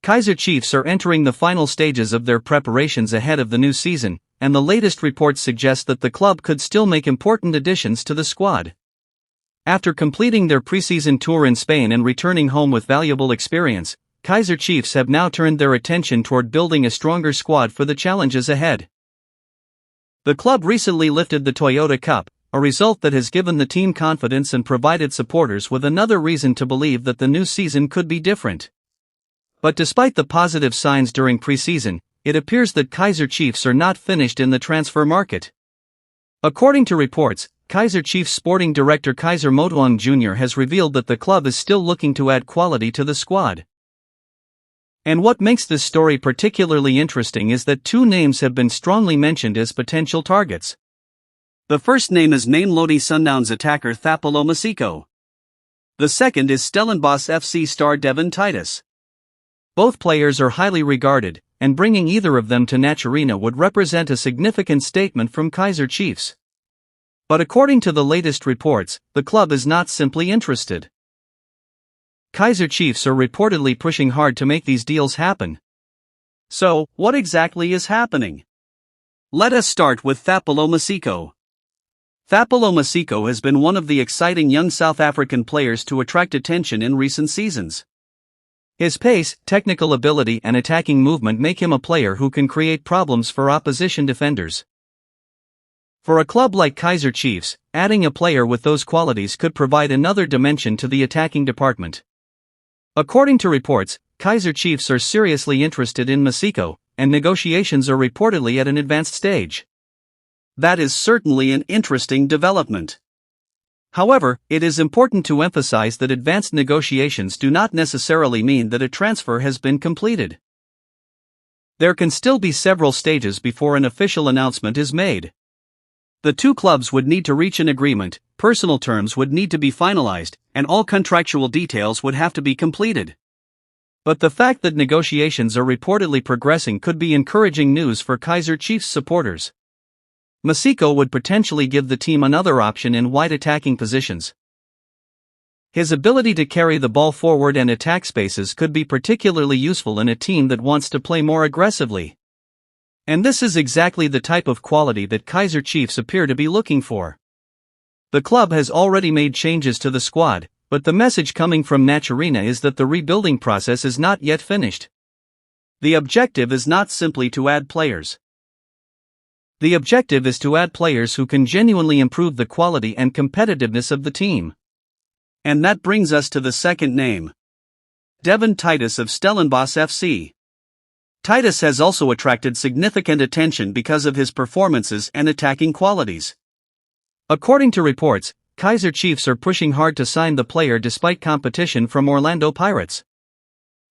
Kaizer Chiefs are entering the final stages of their preparations ahead of the new season, and the latest reports suggest that the club could still make important additions to the squad. After completing their preseason tour in Spain and returning home with valuable experience, Kaizer Chiefs have now turned their attention toward building a stronger squad for the challenges ahead. The club recently lifted the Toyota Cup, a result that has given the team confidence and provided supporters with another reason to believe that the new season could be different. But despite the positive signs during preseason, it appears that Kaizer Chiefs are not finished in the transfer market. According to reports, Kaizer Chiefs sporting director Kaizer Motaung Jr. has revealed that the club is still looking to add quality to the squad. And what makes this story particularly interesting is that two names have been strongly mentioned as potential targets. The first name is Mamelodi Sundowns attacker Fapalo Miko. The second is Stellenbosch FC star Devon Titus. Both players are highly regarded, and bringing either of them to Naturena would represent a significant statement from Kaizer Chiefs. But according to the latest reports, the club is not simply interested. Kaizer Chiefs are reportedly pushing hard to make these deals happen. So, what exactly is happening? Let us start with Fapalo Miko. Fapalo Miko has been one of the exciting young South African players to attract attention in recent seasons. His pace, technical ability and attacking movement make him a player who can create problems for opposition defenders. For a club like Kaizer Chiefs, adding a player with those qualities could provide another dimension to the attacking department. According to reports, Kaizer Chiefs are seriously interested in Miko, and negotiations are reportedly at an advanced stage. That is certainly an interesting development. However, it is important to emphasize that advanced negotiations do not necessarily mean that a transfer has been completed. There can still be several stages before an official announcement is made. The two clubs would need to reach an agreement, personal terms would need to be finalized, and all contractual details would have to be completed. But the fact that negotiations are reportedly progressing could be encouraging news for Kaizer Chiefs supporters. Miko would potentially give the team another option in wide attacking positions. His ability to carry the ball forward and attack spaces could be particularly useful in a team that wants to play more aggressively. And this is exactly the type of quality that Kaizer Chiefs appear to be looking for. The club has already made changes to the squad, but the message coming from Naturena is that the rebuilding process is not yet finished. The objective is not simply to add players. The objective is to add players who can genuinely improve the quality and competitiveness of the team. And that brings us to the second name. Devon Titus of Stellenbosch FC. Titus has also attracted significant attention because of his performances and attacking qualities. According to reports, Kaizer Chiefs are pushing hard to sign the player despite competition from Orlando Pirates.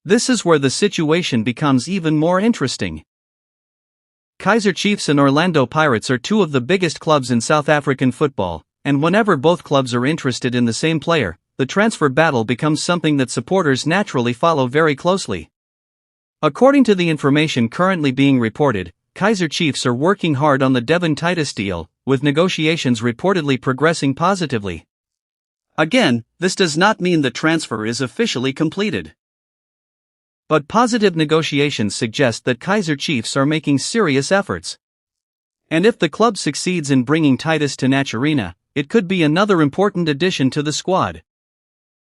This is where the situation becomes even more interesting. Kaizer Chiefs and Orlando Pirates are two of the biggest clubs in South African football, and whenever both clubs are interested in the same player, the transfer battle becomes something that supporters naturally follow very closely. According to the information currently being reported, Kaizer Chiefs are working hard on the Devon Titus deal, with negotiations reportedly progressing positively. Again, this does not mean the transfer is officially completed. But positive negotiations suggest that Kaizer Chiefs are making serious efforts. And if the club succeeds in bringing Titus to Naturena, it could be another important addition to the squad.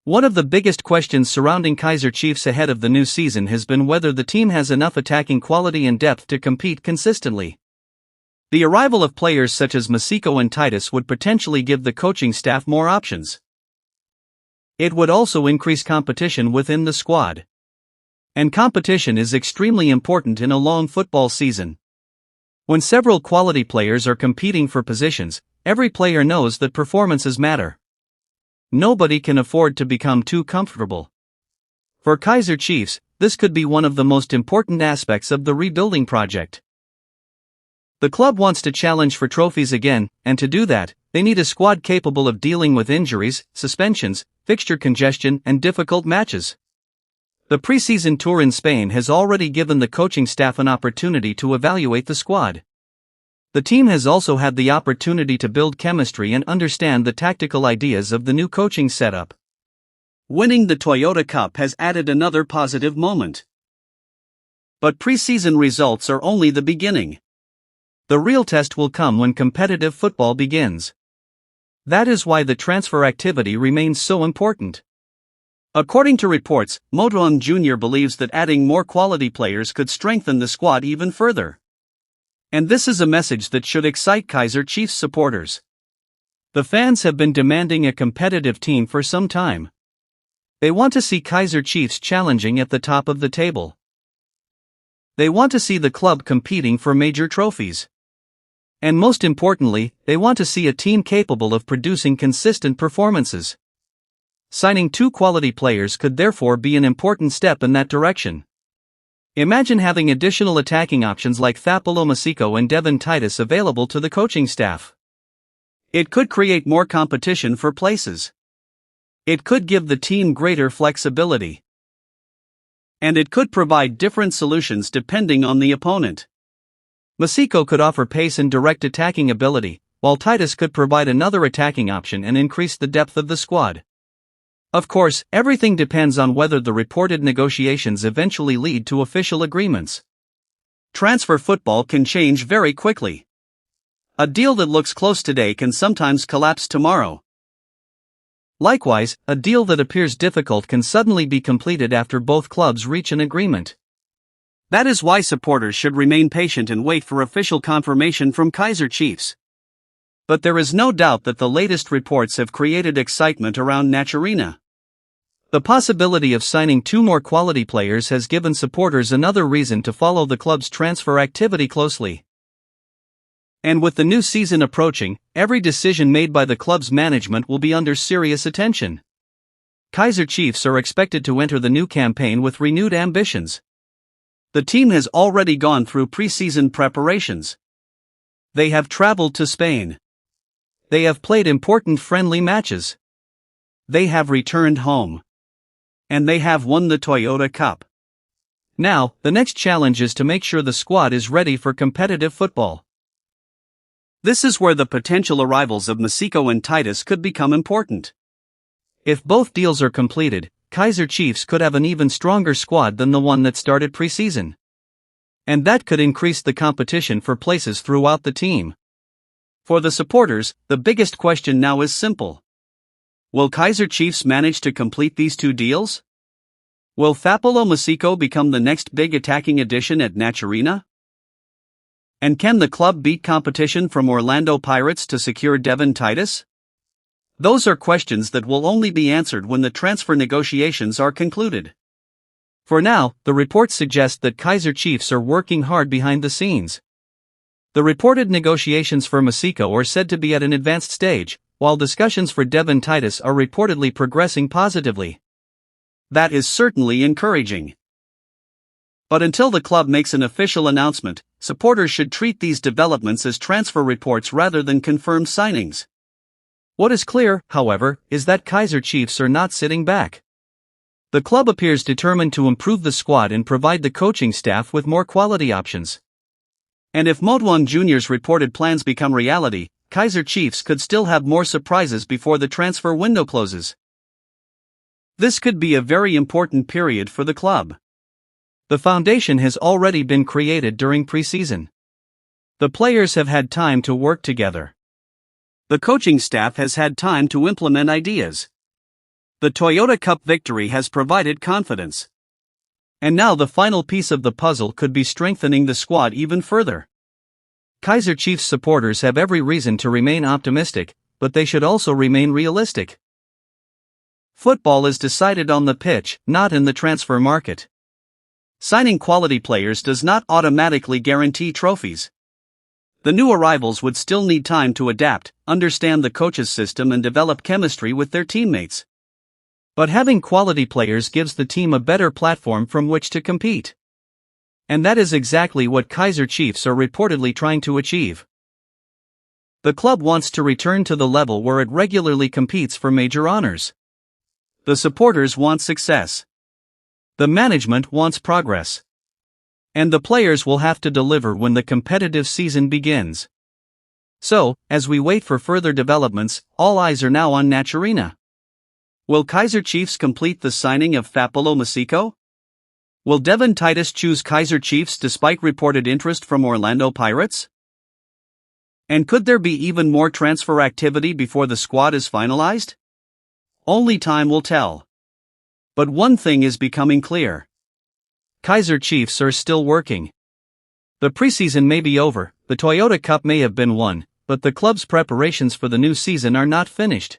One of the biggest questions surrounding Kaizer Chiefs ahead of the new season has been whether the team has enough attacking quality and depth to compete consistently. The arrival of players such as Miko and Titus would potentially give the coaching staff more options. It would also increase competition within the squad. And competition is extremely important in a long football season. When several quality players are competing for positions, every player knows that performances matter. Nobody can afford to become too comfortable. For Kaizer Chiefs, this could be one of the most important aspects of the rebuilding project. The club wants to challenge for trophies again, and to do that, they need a squad capable of dealing with injuries, suspensions, fixture congestion, and difficult matches. The preseason tour in Spain has already given the coaching staff an opportunity to evaluate the squad. The team has also had the opportunity to build chemistry and understand the tactical ideas of the new coaching setup. Winning the Toyota Cup has added another positive moment. But preseason results are only the beginning. The real test will come when competitive football begins. That is why the transfer activity remains so important. According to reports, Motaung Jr. believes that adding more quality players could strengthen the squad even further. And this is a message that should excite Kaizer Chiefs supporters. The fans have been demanding a competitive team for some time. They want to see Kaizer Chiefs challenging at the top of the table. They want to see the club competing for major trophies. And most importantly, they want to see a team capable of producing consistent performances. Signing 2 quality players could therefore be an important step in that direction. Imagine having additional attacking options like Fapalo, Miko and Devon Titus available to the coaching staff. It could create more competition for places. It could give the team greater flexibility. And it could provide different solutions depending on the opponent. Miko could offer pace and direct attacking ability, while Titus could provide another attacking option and increase the depth of the squad. Of course, everything depends on whether the reported negotiations eventually lead to official agreements. Transfer football can change very quickly. A deal that looks close today can sometimes collapse tomorrow. Likewise, a deal that appears difficult can suddenly be completed after both clubs reach an agreement. That is why supporters should remain patient and wait for official confirmation from Kaizer Chiefs. But there is no doubt that the latest reports have created excitement around Naturina. The possibility of signing 2 more quality players has given supporters another reason to follow the club's transfer activity closely. And with the new season approaching, every decision made by the club's management will be under serious attention. Kaizer Chiefs are expected to enter the new campaign with renewed ambitions. The team has already gone through preseason preparations. They have traveled to Spain. They have played important friendly matches. They have returned home. And they have won the Toyota Cup. Now, the next challenge is to make sure the squad is ready for competitive football. This is where the potential arrivals of Miko and Titus could become important. If both deals are completed, Kaizer Chiefs could have an even stronger squad than the one that started preseason. And that could increase the competition for places throughout the team. For the supporters, the biggest question now is simple. Will Kaizer Chiefs manage to complete these 2 deals? Will Fapalo Miko become the next big attacking addition at Naturina? And can the club beat competition from Orlando Pirates to secure Devon Titus? Those are questions that will only be answered when the transfer negotiations are concluded. For now, the reports suggest that Kaizer Chiefs are working hard behind the scenes. The reported negotiations for Miko are said to be at an advanced stage, while discussions for Devon Titus are reportedly progressing positively. That is certainly encouraging. But until the club makes an official announcement, supporters should treat these developments as transfer reports rather than confirmed signings. What is clear, however, is that Kaizer Chiefs are not sitting back. The club appears determined to improve the squad and provide the coaching staff with more quality options. And if Motaung Jr.'s reported plans become reality, Kaizer Chiefs could still have more surprises before the transfer window closes. This could be a very important period for the club. The foundation has already been created during preseason. The players have had time to work together. The coaching staff has had time to implement ideas. The Toyota Cup victory has provided confidence. And now the final piece of the puzzle could be strengthening the squad even further. Kaizer Chiefs supporters have every reason to remain optimistic, but they should also remain realistic. Football is decided on the pitch, not in the transfer market. Signing quality players does not automatically guarantee trophies. The new arrivals would still need time to adapt, understand the coach's system and develop chemistry with their teammates. But having quality players gives the team a better platform from which to compete. And that is exactly what Kaizer Chiefs are reportedly trying to achieve. The club wants to return to the level where it regularly competes for major honors. The supporters want success. The management wants progress. And the players will have to deliver when the competitive season begins. So, as we wait for further developments, all eyes are now on Naturina. Will Kaizer Chiefs complete the signing of Fapalo Miko? Will Devon Titus choose Kaizer Chiefs despite reported interest from Orlando Pirates? And could there be even more transfer activity before the squad is finalized? Only time will tell. But one thing is becoming clear. Kaizer Chiefs are still working. The preseason may be over, the Toyota Cup may have been won, but the club's preparations for the new season are not finished.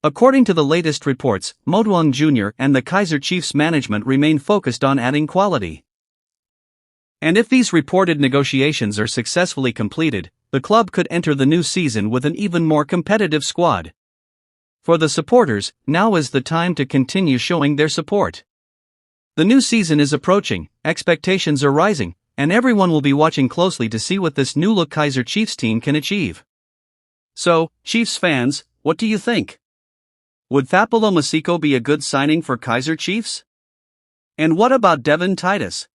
According to the latest reports, Motaung Jr. and the Kaizer Chiefs management remain focused on adding quality. And if these reported negotiations are successfully completed, the club could enter the new season with an even more competitive squad. For the supporters, now is the time to continue showing their support. The new season is approaching, expectations are rising, and everyone will be watching closely to see what this new-look Kaizer Chiefs team can achieve. So, Chiefs fans, what do you think? Would Fapalo be a good signing for Kaizer Chiefs? And what about Devon Titus?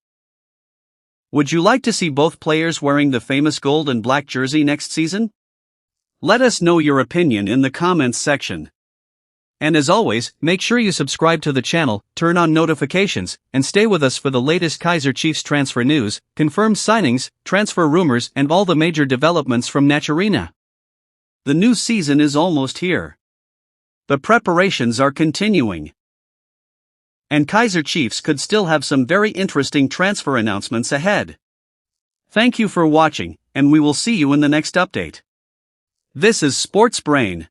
Would you like to see both players wearing the famous gold and black jersey next season? Let us know your opinion in the comments section. And as always, make sure you subscribe to the channel, turn on notifications, and stay with us for the latest Kaizer Chiefs transfer news, confirmed signings, transfer rumors, and all the major developments from Naturina. The new season is almost here. The preparations are continuing. And Kaizer Chiefs could still have some very interesting transfer announcements ahead. Thank you for watching, and we will see you in the next update. This is Sports Brain.